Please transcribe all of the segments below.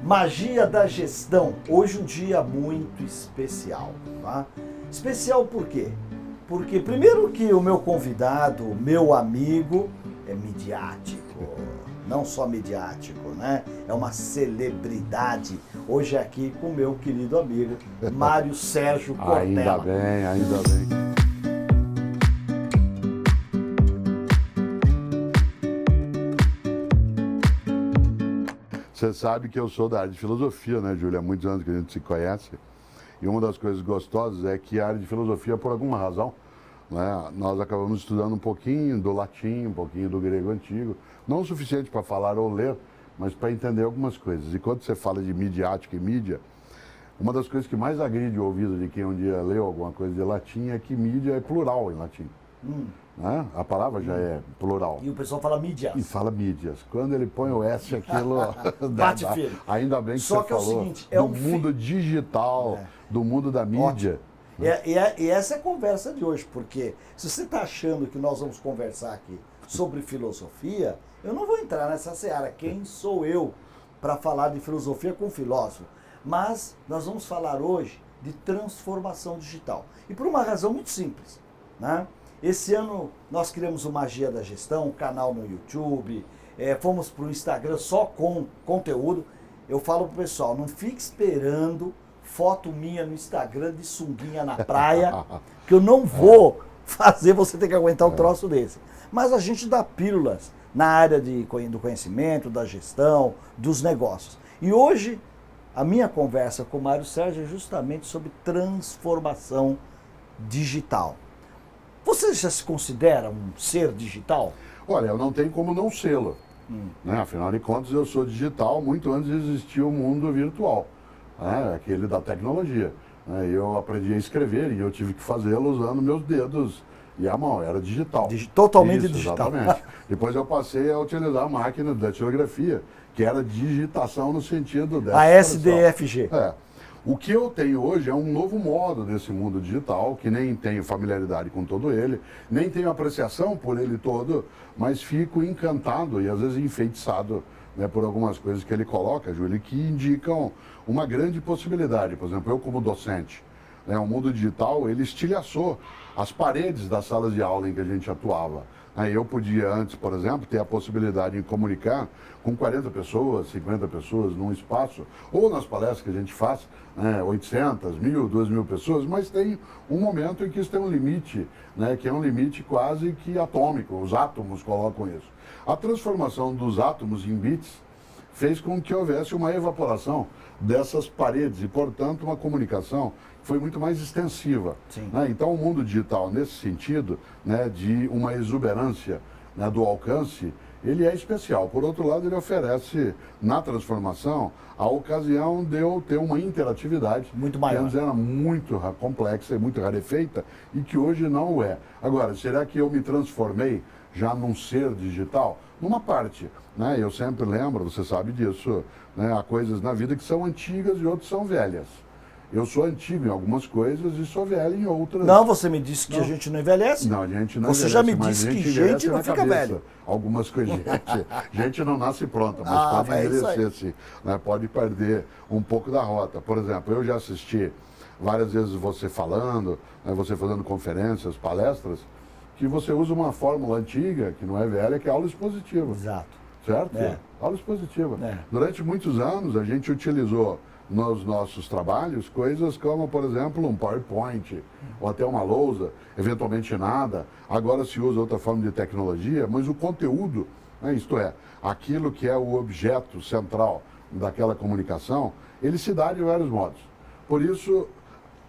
Magia da gestão. Hoje um dia muito especial, tá? Especial por quê? Porque primeiro que o meu convidado, meu amigo, é midiático. Não só midiático, né? É uma celebridade. Hoje aqui com o meu querido amigo, Mário Sérgio Cortella. Ainda bem, ainda bem. Você sabe que eu sou da área de filosofia, né, Júlia? Há muitos anos que a gente se conhece. E uma das coisas gostosas é que a área de filosofia, por alguma razão, né, nós acabamos estudando um pouquinho do latim, um pouquinho do grego antigo. Não o suficiente para falar ou ler, mas para entender algumas coisas. E quando você fala de midiática e mídia, uma das coisas que mais agride o ouvido de quem um dia leu alguma coisa de latim é que mídia é plural em latim. Né? A palavra já é plural. E o pessoal fala mídias. E fala mídias. Quando ele põe o S, aquilo... Bate firme. Ainda bem que Só você que falou é o seguinte, é do um mundo digital, do mundo da mídia. E essa é a conversa de hoje, porque se você está achando que nós vamos conversar aqui sobre filosofia, eu não vou entrar nessa seara. Quem sou eu para falar de filosofia com filósofo? Mas nós vamos falar hoje de transformação digital. E por uma razão muito simples, né? Esse ano nós criamos o Magia da Gestão, um canal no YouTube, fomos para o Instagram só com conteúdo. Eu falo pro pessoal, não fique esperando foto minha no Instagram de sunguinha na praia, que eu não vou fazer você ter que aguentar um troço desse. Mas a gente dá pílulas na área do conhecimento, da gestão, dos negócios. E hoje a minha conversa com o Mário Sérgio é justamente sobre transformação digital. Você já se considera um ser digital? Olha, eu não tenho como não sê-lo. Né? Afinal de contas, eu sou digital muito antes de existir o mundo virtual, né? Aquele da tecnologia. Né? Eu aprendi a escrever e eu tive que fazê-lo usando meus dedos e a mão, era digital. Totalmente digital. Exatamente. Depois eu passei a utilizar a máquina da datilografia, que era digitação no sentido dessa. A SDFG. O que eu tenho hoje é um novo modo desse mundo digital, que nem tenho familiaridade com todo ele, nem tenho apreciação por ele todo, mas fico encantado e às vezes enfeitiçado, né, por algumas coisas que ele coloca, Júlio, que indicam uma grande possibilidade. Por exemplo, eu como docente, né, o mundo digital, ele estilhaçou as paredes das salas de aula em que a gente atuava. Eu podia antes, por exemplo, ter a possibilidade de comunicar com 40 pessoas, 50 pessoas num espaço, ou nas palestras que a gente faz, 800, 1.000, 2.000 pessoas, mas tem um momento em que isso tem um limite, né, que é um limite quase que atômico, os átomos colocam isso. A transformação dos átomos em bits fez com que houvesse uma evaporação dessas paredes e, portanto, uma comunicação que foi muito mais extensiva. Né? Então, o mundo digital, nesse sentido, né, de uma exuberância, né, do alcance, ele é especial. Por outro lado, ele oferece, na transformação, a ocasião de eu ter uma interatividade muito maior, que antes era muito complexa e muito rarefeita e que hoje não o é. Agora, será que eu me transformei já num ser digital? Numa parte, né? Eu sempre lembro, você sabe disso, né? Há coisas na vida que são antigas e outras são velhas. Eu sou antigo em algumas coisas e sou velho em outras. Não, você me disse que a gente não envelhece? Não, a gente não Você envelhece, já me mas disse a que envelhece gente não na fica cabeça. velho. Algumas coisas, gente não nasce pronta, mas pode envelhecer, sim, né? Pode perder um pouco da rota. Por exemplo, eu já assisti várias vezes você falando, né, você fazendo conferências, palestras, que você usa uma fórmula antiga, que não é velha, que é aula expositiva. Exato. Certo? Aula expositiva. Durante muitos anos a gente utilizou nos nossos trabalhos coisas como, por exemplo, um PowerPoint ou até uma lousa, eventualmente nada. Agora se usa outra forma de tecnologia, mas o conteúdo, né, isto é, aquilo que é o objeto central daquela comunicação, ele se dá de vários modos. Por isso,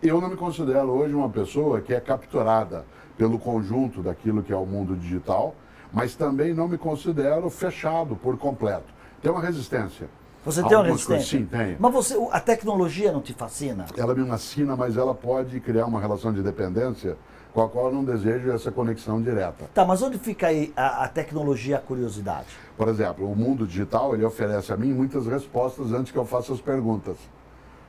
eu não me considero hoje uma pessoa que é capturada pelo conjunto daquilo que é o mundo digital, mas também não me considero fechado por completo. Tem uma resistência. Você tem uma resistência? Sim, tenho. Mas a tecnologia não te fascina? Ela me fascina, mas ela pode criar uma relação de dependência com a qual eu não desejo essa conexão direta. Tá, mas onde fica aí a tecnologia e a curiosidade? Por exemplo, o mundo digital, ele oferece a mim muitas respostas antes que eu faça as perguntas.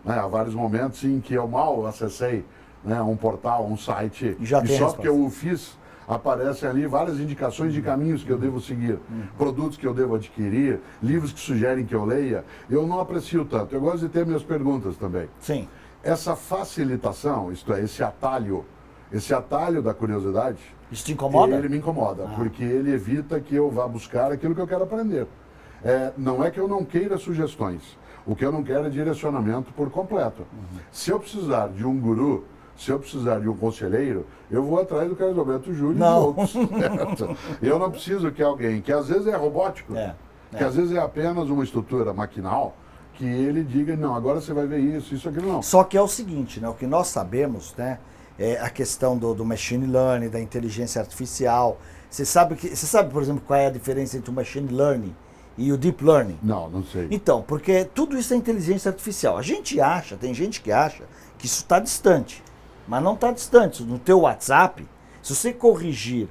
Há vários momentos em que eu mal acessei, né, um portal, um site, Já e tem só resposta. porque eu o fiz, aparecem ali várias indicações de caminhos que eu devo seguir, produtos que eu devo adquirir, livros que sugerem que eu leia. Eu não aprecio tanto. Eu gosto de ter minhas perguntas também. Sim. Essa facilitação, isto é, esse atalho da curiosidade... Isso te incomoda? Ele me incomoda, porque ele evita que eu vá buscar aquilo que eu quero aprender. Não é que eu não queira sugestões. O que eu não quero é direcionamento por completo. Se eu precisar de um guru, se eu precisar de um conselheiro, eu vou atrás do Carlos Alberto Júlio e de outros. Certo? Eu não preciso que alguém, que às vezes é robótico, que às vezes é apenas uma estrutura maquinal, que ele diga, não, agora você vai ver isso, aquilo não. Só que é o seguinte, né? O que nós sabemos, né? É a questão do machine learning, da inteligência artificial. Você sabe, por exemplo, qual é a diferença entre o machine learning e o deep learning? Não sei. Então, porque tudo isso é inteligência artificial. A gente acha, tem gente que acha que isso está distante, mas não está distante. No teu WhatsApp, se você corrigir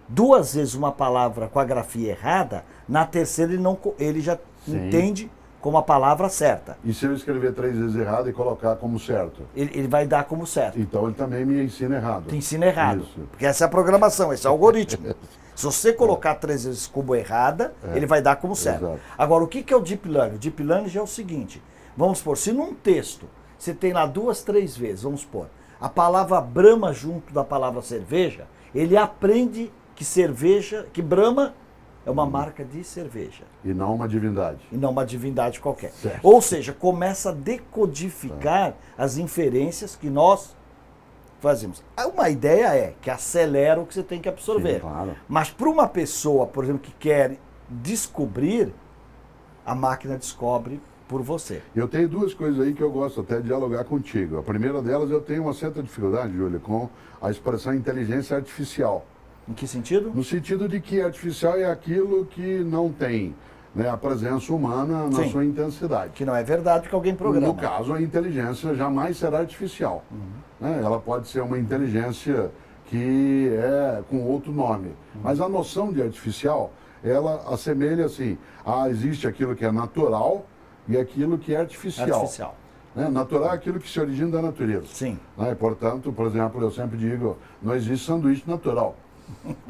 2 vezes uma palavra com a grafia errada, na terceira ele já entende como a palavra certa. E se eu escrever 3 vezes errado e colocar como certo? Ele vai dar como certo. Então ele também me ensina errado. Te ensina errado. Isso. Porque essa é a programação, esse é o algoritmo. Se você colocar 3 vezes como errada, ele vai dar como certo. Exato. Agora, o que é o Deep Learning? O Deep Learning já é o seguinte, vamos supor, se num texto você tem lá 2, 3 vezes, vamos supor, a palavra Brahma junto da palavra cerveja, ele aprende que Brahma é uma marca de cerveja. E não uma divindade. E não uma divindade qualquer. Certo. Ou seja, começa a decodificar as inferências que nós fazemos. Uma ideia é que acelera o que você tem que absorver. Sim, claro. Mas para uma pessoa, por exemplo, que quer descobrir, a máquina descobre por você. Eu tenho 2 coisas aí que eu gosto até de dialogar contigo. A primeira delas, eu tenho uma certa dificuldade, Júlia, com a expressão inteligência artificial. Em que sentido? No sentido de que artificial é aquilo que não tem, né, a presença humana na sua intensidade. Que não é verdade que alguém programa. No caso, a inteligência jamais será artificial. Né? Ela pode ser uma inteligência que é com outro nome. Mas a noção de artificial, ela assemelha assim, existe aquilo que é natural e aquilo que é artificial. Né? Natural é aquilo que se origina da natureza. Sim. Né? Portanto, por exemplo, eu sempre digo, não existe sanduíche natural.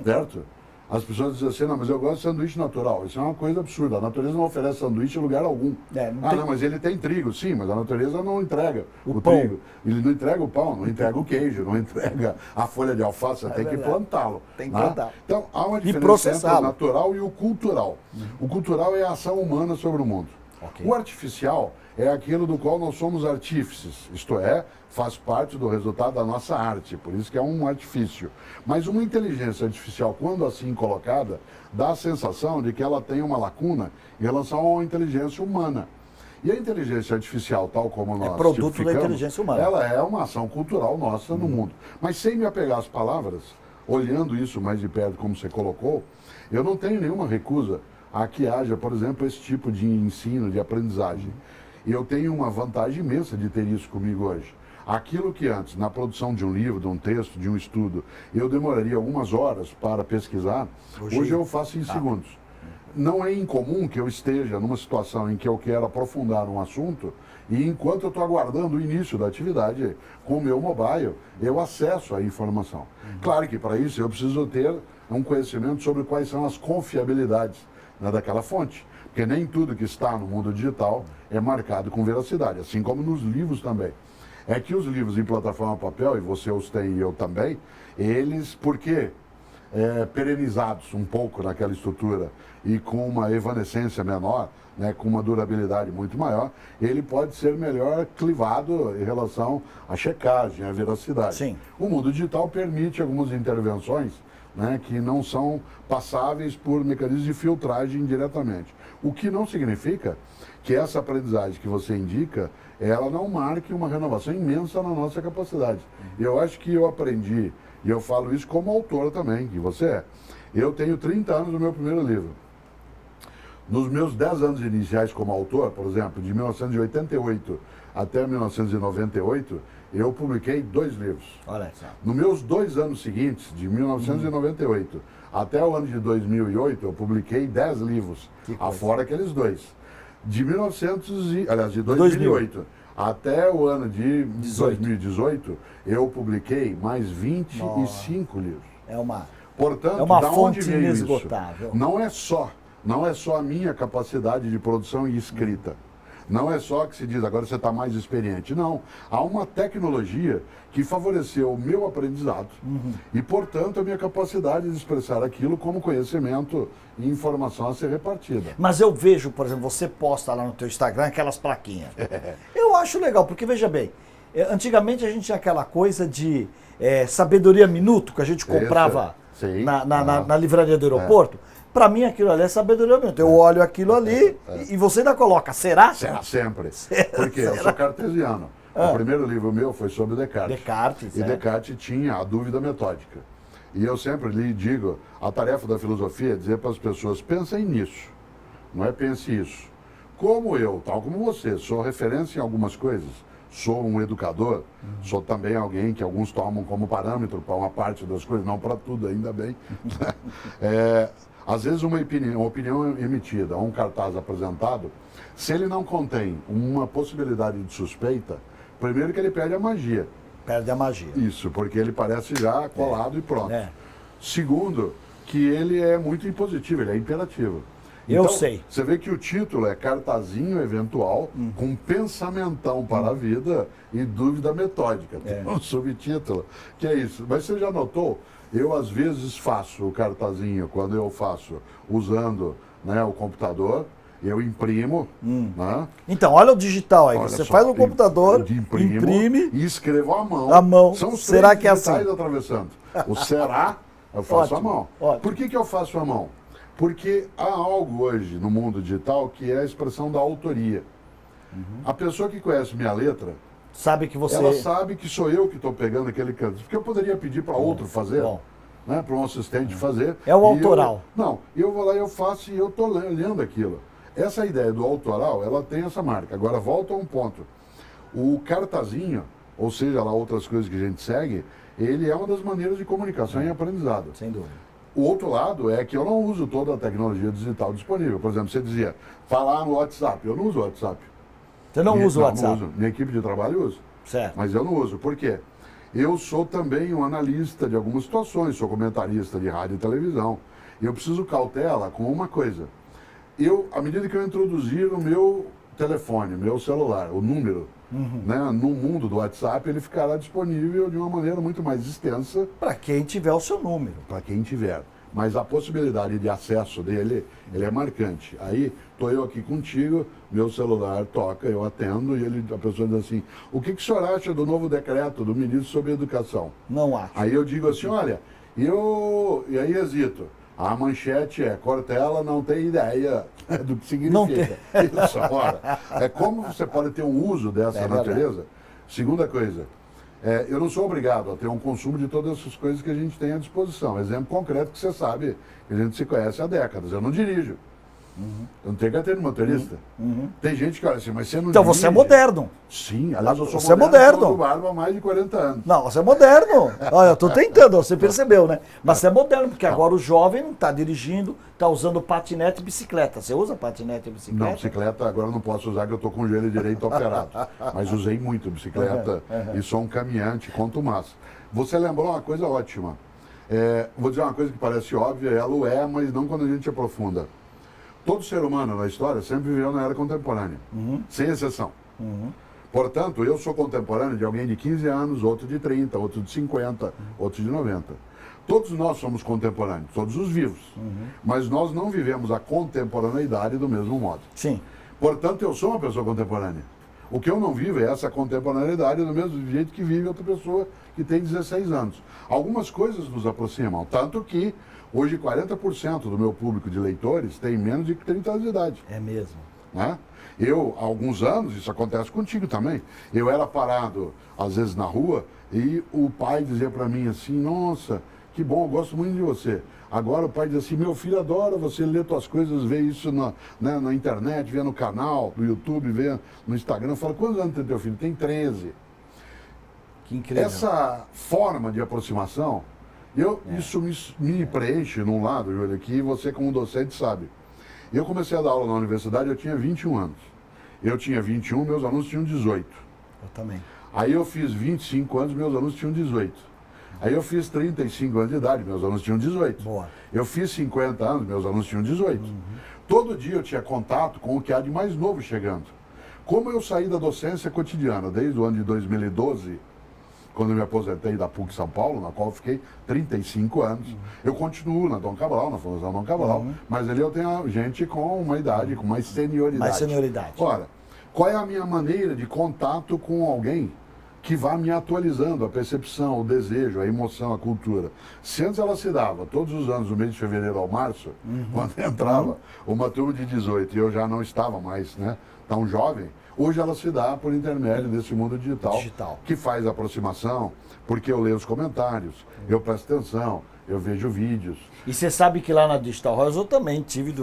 Certo? As pessoas dizem assim, não, mas eu gosto de sanduíche natural. Isso é uma coisa absurda. A natureza não oferece sanduíche em lugar algum. Não, mas ele tem trigo. Sim, mas a natureza não entrega o trigo. Ele não entrega o pão, não entrega o queijo, não entrega a folha de alface. Tem que plantá-lo. Tem que plantar. Então, há uma diferença entre o natural e o cultural. O cultural é a ação humana sobre o mundo. Okay. O artificial é aquilo do qual nós somos artífices, isto é, faz parte do resultado da nossa arte, por isso que é um artifício. Mas uma inteligência artificial, quando assim colocada, dá a sensação de que ela tem uma lacuna em relação a uma inteligência humana. E a inteligência artificial, tal como nós produto da inteligência humana. Ela é uma ação cultural nossa no mundo. Mas sem me apegar às palavras, olhando isso mais de perto como você colocou, eu não tenho nenhuma recusa a que haja, por exemplo, esse tipo de ensino, de aprendizagem. E eu tenho uma vantagem imensa de ter isso comigo hoje. Aquilo que antes, na produção de um livro, de um texto, de um estudo, eu demoraria algumas horas para pesquisar, hoje eu faço em segundos. Não é incomum que eu esteja numa situação em que eu quero aprofundar um assunto e enquanto eu estou aguardando o início da atividade, com o meu mobile, eu acesso a informação. Claro que para isso eu preciso ter um conhecimento sobre quais são as confiabilidades, né, daquela fonte. Porque nem tudo que está no mundo digital é marcado com veracidade, assim como nos livros também. É que os livros em plataforma papel, e você os tem e eu também, eles, por quê? Perenizados um pouco naquela estrutura e com uma evanescência menor, né, com uma durabilidade muito maior, ele pode ser melhor clivado em relação à checagem, à veracidade. Sim. O mundo digital permite algumas intervenções, né, que não são passáveis por mecanismos de filtragem diretamente. O que não significa que essa aprendizagem que você indica, ela não marque uma renovação imensa na nossa capacidade. Eu acho que eu aprendi, e eu falo isso como autor também, que você é. Eu tenho 30 anos no meu primeiro livro. Nos meus 10 anos iniciais como autor, por exemplo, de 1988 até 1998, eu publiquei 2 livros. Olha só. Nos meus 2 anos seguintes, de 1998 até o ano de 2008, eu publiquei 10 livros, afora aqueles 2. De 2008 até o ano de 2018, eu publiquei mais 25 livros. Portanto, é uma da fonte onde veio isso? inesgotável. Não é só a minha capacidade de produção e escrita. Não é só que se diz, agora você está mais experiente. Não. Há uma tecnologia que favoreceu o meu aprendizado e, portanto, a minha capacidade de expressar aquilo como conhecimento e informação a ser repartida. Mas eu vejo, por exemplo, você posta lá no teu Instagram aquelas plaquinhas. Eu acho legal, porque veja bem, antigamente a gente tinha aquela coisa de sabedoria minuto que a gente comprava na livraria do aeroporto. Para mim aquilo ali é sabedoria minuto. Eu olho aquilo ali e você ainda coloca, será? Será sempre. Porque eu sou cartesiano. O primeiro livro meu foi sobre Descartes. Descartes, e Descartes tinha a dúvida metódica. E eu sempre lhe digo, a tarefa da filosofia é dizer para as pessoas, pensem nisso, não é pense isso. Como eu, tal como você, sou referência em algumas coisas, sou um educador, sou também alguém que alguns tomam como parâmetro para uma parte das coisas, não para tudo, ainda bem. Às vezes uma opinião emitida, um cartaz apresentado, se ele não contém uma possibilidade de suspeita, primeiro que ele perde a magia. Perde a magia. Isso, porque ele parece já colado e pronto. Segundo, que ele é muito impositivo, ele é imperativo. Eu então, sei. Você vê que o título é Cartazinho Eventual, com pensamentão para a vida e dúvida metódica. Tem um subtítulo, que é isso. Mas você já notou? Eu, às vezes, faço o cartazinho, quando eu faço usando o computador, eu imprimo. Né? Então, olha o digital aí. Olha você só, faz no computador, imprimo imprime e escrevo à mão. A mão. São os Será três que é assim? digitais atravessando. O será, eu faço Ótimo, à mão. ótimo. Por que eu faço à mão? Porque há algo hoje no mundo digital que é a expressão da autoria. A pessoa que conhece minha letra, sabe que você... ela sabe que sou eu que estou pegando aquele canto. Porque eu poderia pedir para outro fazer, para um assistente fazer. É o autoral. Eu vou lá e eu faço e eu estou lendo aquilo. Essa ideia do autoral, ela tem essa marca. Agora, volta a um ponto. O cartazinho, ou seja, lá outras coisas que a gente segue, ele é uma das maneiras de comunicação e aprendizado. Sem dúvida. O outro lado é que eu não uso toda a tecnologia digital disponível. Por exemplo, você dizia, falar no WhatsApp. Eu não uso o WhatsApp. Você não usa o WhatsApp? Não uso. Minha equipe de trabalho usa. Certo. Mas eu não uso. Por quê? Eu sou também um analista de algumas situações, sou comentarista de rádio e televisão. E eu preciso cautela com uma coisa. À medida que eu introduzir o meu telefone, meu celular, o número, no mundo do WhatsApp, ele ficará disponível de uma maneira muito mais extensa. Para quem tiver o seu número. Para quem tiver. Mas a possibilidade de acesso dele, ele é marcante. Aí, estou eu aqui contigo, meu celular toca, eu atendo, e a pessoa diz assim, o que o senhor acha do novo decreto do ministro sobre educação? Não acho. Aí eu digo assim, olha, e aí hesito. A manchete é, Cortella não tem ideia do que significa. Não tem. Isso, ora, como você pode ter um uso dessa natureza? Segunda coisa, eu não sou obrigado a ter um consumo de todas essas coisas que a gente tem à disposição. Exemplo concreto que você sabe, que a gente se conhece há décadas. Eu não dirijo. Eu não tenho carteira de motorista. Tem gente que olha assim, mas você não Então dirige? você é moderno. Sim, aliás, eu sou Você é moderno. moderno. Eu barba há mais de 40 anos. Não, você é moderno. Olha, eu estou tentando, você percebeu, né? Mas você é moderno, porque agora o jovem não está dirigindo, está usando patinete e bicicleta. Você usa patinete e bicicleta? Não, bicicleta agora eu não posso usar, que eu estou com o joelho direito operado. Mas usei muito bicicleta e sou um caminhante contumaz. Você lembrou uma coisa ótima. Vou dizer uma coisa que parece óbvia, ela o é, mas não quando a gente aprofunda. Todo ser humano na história sempre viveu na era contemporânea, sem exceção. Portanto, eu sou contemporâneo de alguém de 15 anos, outro de 30, outro de 50, outro de 90. Todos nós somos contemporâneos, todos os vivos. Mas nós não vivemos a contemporaneidade do mesmo modo. Sim. Portanto, eu sou uma pessoa contemporânea. O que eu não vivo é essa contemporaneidade do mesmo jeito que vive outra pessoa que tem 16 anos. Algumas coisas nos aproximam, tanto que hoje 40% do meu público de leitores tem menos de 30 anos de idade. É mesmo. Né? Eu, há alguns anos, isso acontece contigo também, eu era parado, às vezes, na rua, e o pai dizia para mim assim, nossa, que bom, eu gosto muito de você. Agora o pai diz assim, meu filho adora você ler tuas coisas, ver isso na internet, ver no canal, no YouTube, ver no Instagram. Eu falo, quantos anos tem teu filho? Tem 13. Que incrível. Essa forma de aproximação, isso me preenche num lado, Júlio, que você como docente sabe. Eu comecei a dar aula na universidade, eu tinha 21 anos. Eu tinha 21, meus alunos tinham 18. Eu também. Aí eu fiz 25 anos, meus alunos tinham 18. Aí eu fiz 35 anos de idade, meus alunos tinham 18. Boa. Eu fiz 50 anos, meus alunos tinham 18. Todo dia eu tinha contato com o que há de mais novo chegando. Como eu saí da docência cotidiana desde o ano de 2012, quando eu me aposentei da PUC São Paulo, na qual eu fiquei 35 anos, eu continuo na Dom Cabral, na Fundação Dom Cabral, mas ali eu tenho gente com uma idade, com mais senioridade. Mais senioridade. Ora, qual é a minha maneira de contato com alguém que vá me atualizando a percepção, o desejo, a emoção, a cultura? Se antes ela se dava todos os anos, do mês de fevereiro ao março, quando entrava uma turma de 18 e eu já não estava mais, né, tão jovem, hoje ela se dá por intermédio desse mundo digital, que faz aproximação, porque eu leio os comentários, eu presto atenção, eu vejo vídeos. E você sabe que lá na Digital House eu também tive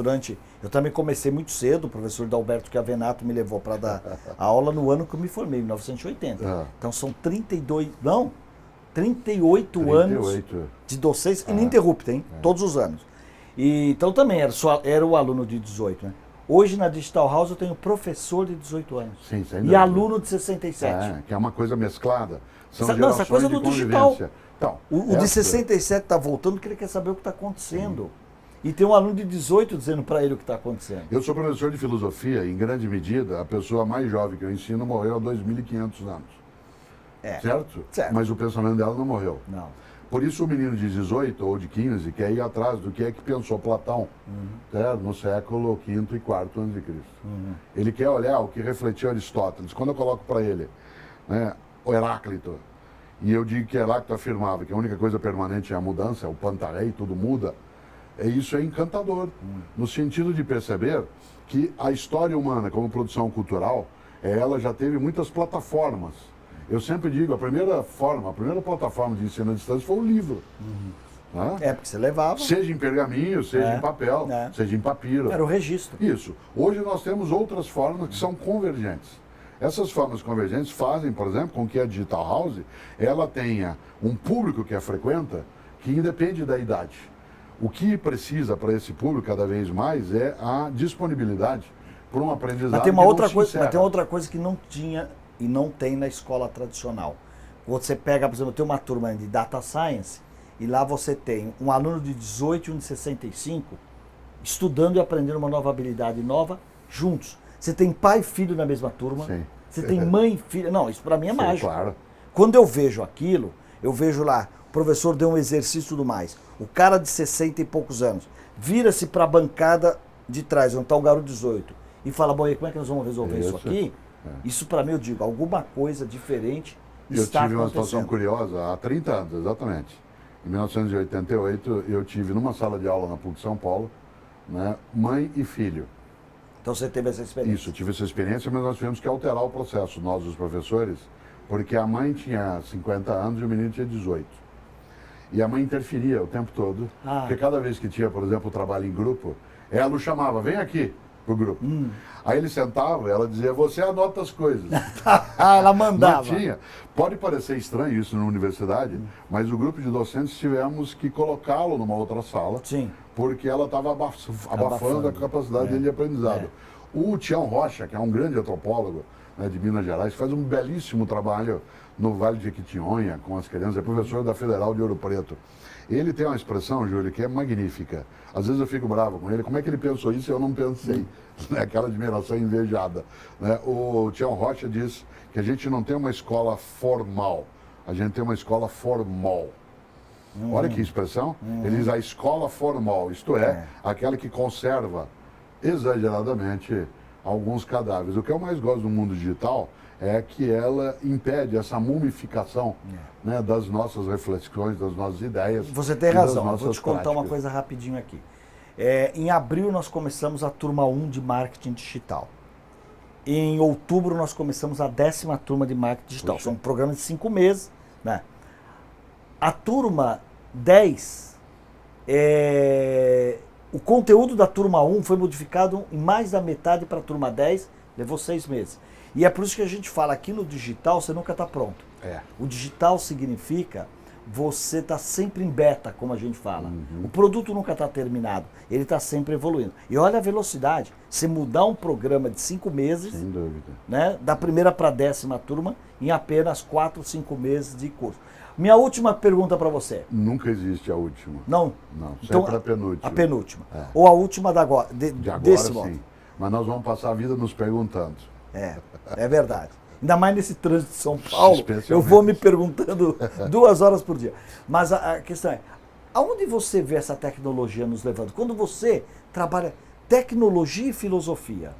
eu também comecei muito cedo, o professor Dalberto Chiavenato me levou para dar aula no ano que eu me formei, em 1980. Então são 38 anos de docência ininterrupta, hein? Todos os anos. E, então também era o aluno de 18, né? Hoje na Digital House eu tenho professor de 18 anos. Sim, sem e dúvida. aluno de 67. Que é uma coisa mesclada. São Essa coisa do digital. Então, O de 67 está voltando porque ele quer saber o que está acontecendo. E tem um aluno de 18 dizendo para ele o que está acontecendo. Eu sou professor de filosofia, em grande medida, a pessoa mais jovem que eu ensino morreu há 2.500 anos. Certo? Mas o pensamento dela não morreu. Não. Por isso o menino de 18 ou de 15 quer ir atrás do que é que pensou Platão, no século V e IV a.C. Ele quer olhar o que refletiu Aristóteles. Quando eu coloco para ele, né, o Heráclito, e eu digo que Heráclito afirmava que a única coisa permanente é a mudança, é o pantarei, tudo muda, isso é encantador, no sentido de perceber que a história humana como produção cultural, ela já teve muitas plataformas. Eu sempre digo, a primeira plataforma de ensino à distância foi o livro. Porque você levava. Seja em pergaminho, seja em papel, seja em papiro. Era o registro. Isso. Hoje nós temos outras formas que são convergentes. Essas formas convergentes fazem, por exemplo, com que a Digital House ela tenha um público que a frequenta que independe da idade. O que precisa para esse público cada vez mais é a disponibilidade para um aprendizado. Mas tem uma outra coisa que não tinha e não tem na escola tradicional. Você pega, por exemplo, tem uma turma de Data Science e lá você tem um aluno de 18 e um de 65 estudando e aprendendo uma nova habilidade nova juntos. Você tem pai e filho na mesma turma. Sim. Você tem mãe e filho. Não, isso para mim é mágico. Claro. Quando eu vejo aquilo, eu vejo lá, o professor deu um exercício e tudo mais. O cara de 60 e poucos anos vira-se para a bancada de trás, onde está o garoto de 18, e fala, bom, e como é que nós vamos resolver isso aqui? Isso para mim, eu digo, alguma coisa diferente está acontecendo. Eu tive uma situação curiosa há 30 anos, exatamente. Em 1988, eu tive numa sala de aula na PUC São Paulo, né, mãe e filho. Então você teve essa experiência? Isso, tive essa experiência, mas nós tivemos que alterar o processo, nós os professores, porque a mãe tinha 50 anos e o menino tinha 18. E a mãe interferia o tempo todo, porque cada vez que tinha, por exemplo, o trabalho em grupo, ela o chamava, vem aqui pro grupo. Aí ele sentava, ela dizia, você anota as coisas. Ela mandava. Não tinha. Pode parecer estranho isso na universidade, mas o grupo de docentes tivemos que colocá-lo numa outra sala, porque ela estava abafando a capacidade dele de aprendizado. O Tião Rocha, que é um grande antropólogo, né, de Minas Gerais, faz um belíssimo trabalho no Vale de Jequitinhonha com as crianças, é professor da Federal de Ouro Preto. Ele tem uma expressão, Júlio, que é magnífica. Às vezes eu fico bravo com ele, como é que ele pensou isso e eu não pensei? Aquela admiração invejada. Né? O Tião Rocha diz que a gente não tem uma escola formal, a gente tem uma escola formal. Olha que expressão. Ele diz a escola formal, isto é, aquela que conserva exageradamente alguns cadáveres. O que eu mais gosto do mundo digital é que ela impede essa mumificação né, das nossas reflexões, das nossas ideias. Você tem razão, eu vou te contar uma coisa rapidinho aqui. Em abril nós começamos a turma 1 de marketing digital. Em outubro nós começamos a 10ª turma de marketing digital. São um programa de 5 meses. Né? A turma 10, o conteúdo da turma 1 foi modificado em mais da metade para a turma 10, levou 6 meses. E é por isso que a gente fala aqui no digital, você nunca está pronto. O digital significa você está sempre em beta, como a gente fala. O produto nunca está terminado, ele está sempre evoluindo. E olha a velocidade, você mudar um programa de 5 meses, Sem dúvida. né, da primeira para a 10ª turma, em apenas 4, 5 meses de curso. Minha última pergunta para você. Nunca existe a última. Não? Não, sempre Então, a penúltima. A penúltima. É. Ou a última da agora, De agora, desse modo. sim. Mas nós vamos passar a vida nos perguntando. É verdade. Ainda mais nesse trânsito de São Paulo, Especialmente. eu vou me perguntando 2 horas por dia. Mas a questão é, aonde você vê essa tecnologia nos levando? Quando você trabalha tecnologia e filosofia.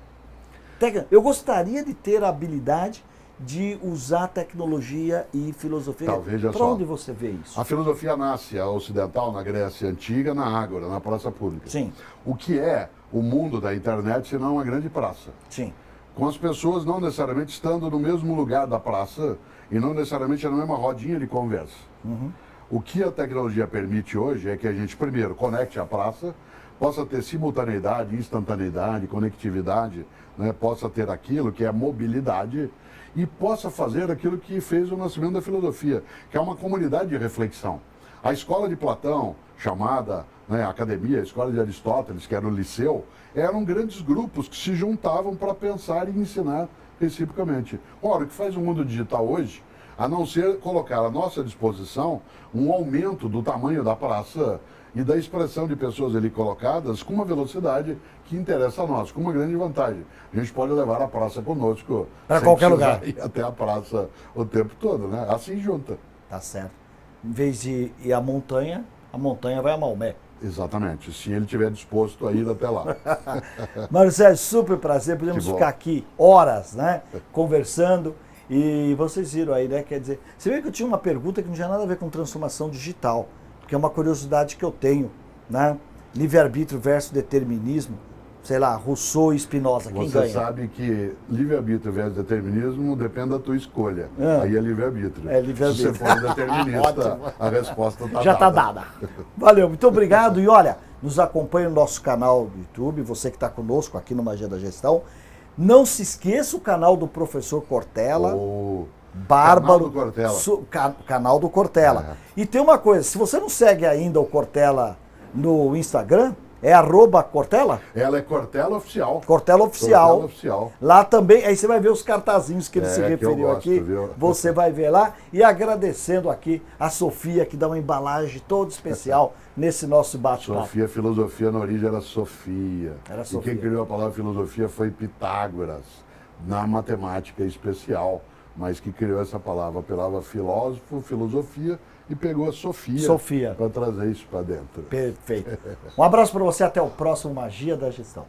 Eu gostaria de ter a habilidade de usar tecnologia e filosofia. Tá, veja Para só. onde você vê isso? A filosofia nasce, a ocidental, na Grécia Antiga, na Ágora, na praça pública. Sim, O que é o mundo da internet, senão uma grande praça? sim. Com as pessoas não necessariamente estando no mesmo lugar da praça e não necessariamente na mesma rodinha de conversa. O que a tecnologia permite hoje é que a gente, primeiro, conecte a praça, possa ter simultaneidade, instantaneidade, conectividade, né? Possa ter aquilo que é mobilidade e possa fazer aquilo que fez o nascimento da filosofia, que é uma comunidade de reflexão. A escola de Platão, chamada, né, academia, a escola de Aristóteles, que era o liceu, eram grandes grupos que se juntavam para pensar e ensinar reciprocamente. Ora, o que faz o mundo digital hoje, a não ser colocar à nossa disposição um aumento do tamanho da praça e da expressão de pessoas ali colocadas com uma velocidade que interessa a nós, com uma grande vantagem. A gente pode levar a praça conosco Para sem qualquer precisar lugar. ir até a praça o tempo todo, né? Assim junta. Tá certo. Em vez de ir à montanha, a montanha vai a Maomé. Exatamente, se ele estiver disposto a ir até lá. Mário Sérgio, super prazer. Podemos Que bom. ficar aqui horas, né? Conversando. E vocês viram aí, né? Quer dizer, você vê que eu tinha uma pergunta que não tinha nada a ver com transformação digital, porque é uma curiosidade que eu tenho, né? Livre-arbítrio versus determinismo. Sei lá, Rousseau e Spinoza, quem Você ganha? sabe que livre-arbítrio versus determinismo depende da tua escolha. Ah. Aí é livre-arbítrio. É livre-arbítrio. Se você for determinista, Ótimo. a resposta está Já está dada. Valeu, muito obrigado. E olha, nos acompanhe no nosso canal do YouTube, você que está conosco aqui no Magia da Gestão. Não se esqueça o canal do professor Cortella. O Bárbaro. canal do Cortella. Canal do Cortella. E tem uma coisa, se você não segue ainda o Cortella no Instagram, é @Cortella? Ela é Cortella Oficial. Cortella Oficial. Cortella Oficial. Lá também, aí você vai ver os cartazinhos que ele se Que eu referiu gosto, aqui. viu? Você vai ver lá. E agradecendo aqui a Sofia, que dá uma embalagem toda especial nesse nosso bate-papo. Sofia, filosofia na origem era Sofia. Era E Sofia. quem criou a palavra filosofia foi Pitágoras, na matemática especial, mas que criou essa palavra. A palavra filósofo, filosofia, e pegou a Sofia. Para trazer isso para dentro. Perfeito. Um abraço para você, até o próximo Magia da Gestão.